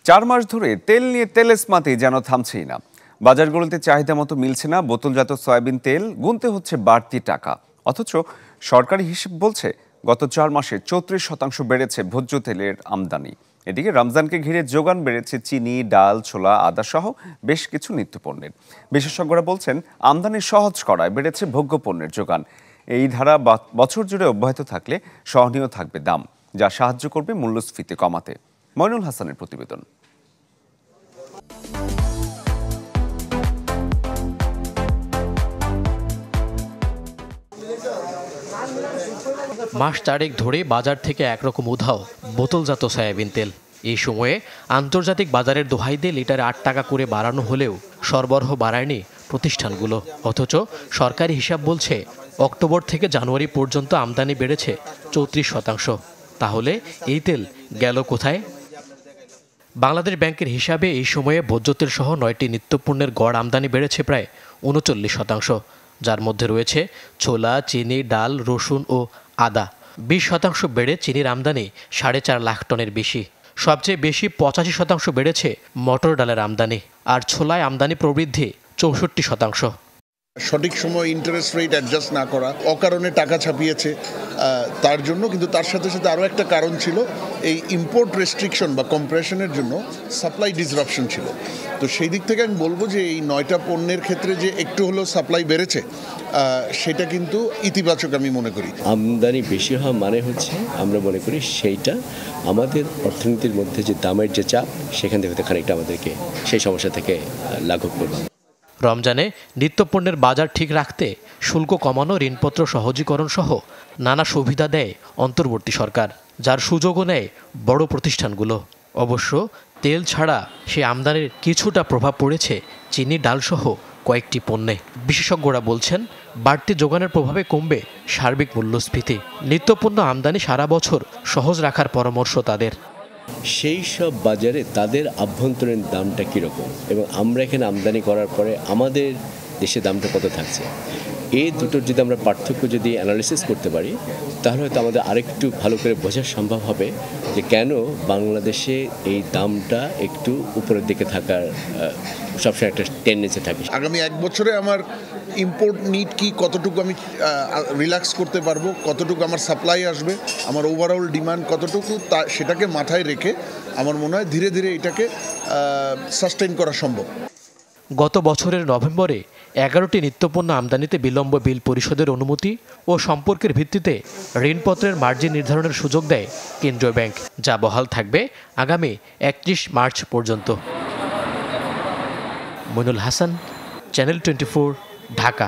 4 মাস ধরে তেল নিয়ে তেলেসমাতি যেন থামছেই না। বাজারগুলোতে চাহিদা মতো মিলছে না বোতলজাত সয়াবিন তেল, গুনতে হচ্ছে বাড়তি টাকা। অথচ সরকারি হিসেব বলছে গত 4 মাসে 34% বেড়েছে ভোজ্য তেলের আমদানি। এদিকে রমজানকে ঘিরে যোগান বেড়েছে চিনি, ডাল, ছোলা, আদা সহ বেশ কিছু নিত্যপণ্যের। বিশেষজ্ঞরা বলছেন আমদানি সহজ করায় বেড়েছে ভোগ্যপণ্যের যোগান। এই ধারা বছর জুড়ে অব্যাহত থাকলে সহনীয় থাকবে দাম, যা সাহায্য করবে মূল্যস্ফীতি কমাতে। মইনুল হাসানের প্রতিবেদন। মাস 4 ধরে বাজার থেকে একরকম উধাও বোতলজাত সয়াবিন তেল। এই সময়ে আন্তর্জাতিক বাজারের দোহাই দিয়ে লিটারে 8 টাকা করে বাড়ানো হলেও সরবরাহ বাড়ায়নি প্রতিষ্ঠানগুলো। অথচ সরকারি হিসাব বলছে অক্টোবর থেকে জানুয়ারি পর্যন্ত আমদানি বেড়েছে 34%। তাহলে এই তেল গেল কোথায়? বাংলাদেশ ব্যাংকের হিসাবে এই সময়ে ভোজ্য তেল সহ 9টি নিত্যপণ্যের গড় আমদানি বেড়েছে প্রায় 39%, যার মধ্যে রয়েছে ছোলা, চিনি, ডাল, রসুন ও আদা। 20% বেড়ে চিনির আমদানি 4.5 লাখ টনের বেশি। সবচেয়ে বেশি 85% বেড়েছে মটর ডালের আমদানি, আর ছোলায় আমদানি প্রবৃদ্ধি 64%। সঠিক সময় ইন্টারেস্ট রেট অ্যাডজাস্ট না করা, অকারণে টাকা ছাপিয়েছে তার জন্য। কিন্তু তার সাথে সাথে আরও একটা কারণ ছিল, এই ইম্পোর্ট রেস্ট্রিকশন বা কম্প্রেশনের জন্য সাপ্লাই ডিসরাপশন ছিল। তো সেই দিক থেকে আমি বলবো যে এই 9টা পণ্যের ক্ষেত্রে যে একটু হলেও সাপ্লাই বেড়েছে, সেটা কিন্তু ইতিবাচক আমি মনে করি। আমদানি বেশি হওয়া মানে হচ্ছে আমরা মনে করি সেইটা আমাদের অর্থনীতির মধ্যে যে দামের যে চাপ, সেখান থেকে খানিকটা আমাদেরকে সেই সমস্যা থেকে লাঘব করবে। রমজানে নিত্যপণ্যের বাজার ঠিক রাখতে শুল্ক কমানো, ঋণপত্র সহজীকরণ সহ নানা সুবিধা দেয় অন্তর্বর্তী সরকার, যার সুযোগও নেয় বড় প্রতিষ্ঠানগুলো। অবশ্য তেল ছাড়া সে আমদানির কিছুটা প্রভাব পড়েছে চিনি, ডাল সহ কয়েকটি পণ্যে। বিশেষজ্ঞরা বলছেন বাড়তি যোগানের প্রভাবে কমবে সার্বিক মূল্যস্ফীতি। নিত্যপণ্য আমদানি সারা বছর সহজ রাখার পরামর্শ তাদের। সেই সব বাজারে তাদের আভ্যন্তরীণ দামটা কীরকম এবং আমরা এখানে আমদানি করার পরে আমাদের দেশে দামটা কত থাকছে, এই দুটোর যদি আমরা পার্থক্য যদি অ্যানালিসিস করতে পারি, তাহলে হয়তো আমাদের আরেকটু ভালো করে বোঝা সম্ভব হবে যে কেন বাংলাদেশে এই দামটা একটু উপরের দিকে থাকার সবসময় একটা টেন্ডেন্সি থাকে। আগামী 1 বছরে আমার ইম্পোর্ট নিড কি, কতটুকু আমি রিল্যাক্স করতে পারবো, কতটুকু আমার সাপ্লাই আসবে, আমার ওভারঅল ডিমান্ড কতটুকু, সেটাকে মাথায় রেখে আমার মনে হয় ধীরে ধীরে এটাকে সাস্টেইন করা সম্ভব। গত বছরের নভেম্বরে 11টি নিত্যপণ্য আমদানিতে বিলম্ব বিল পরিশোধের অনুমতি ও সম্পর্কের ভিত্তিতে ঋণপত্রের মার্জিন নির্ধারণের সুযোগ দেয় কেন্দ্রীয় ব্যাংক, যা বহাল থাকবে আগামী 31 মার্চ পর্যন্ত। মইনুল হাসান, চ্যানেল 24, ঢাকা।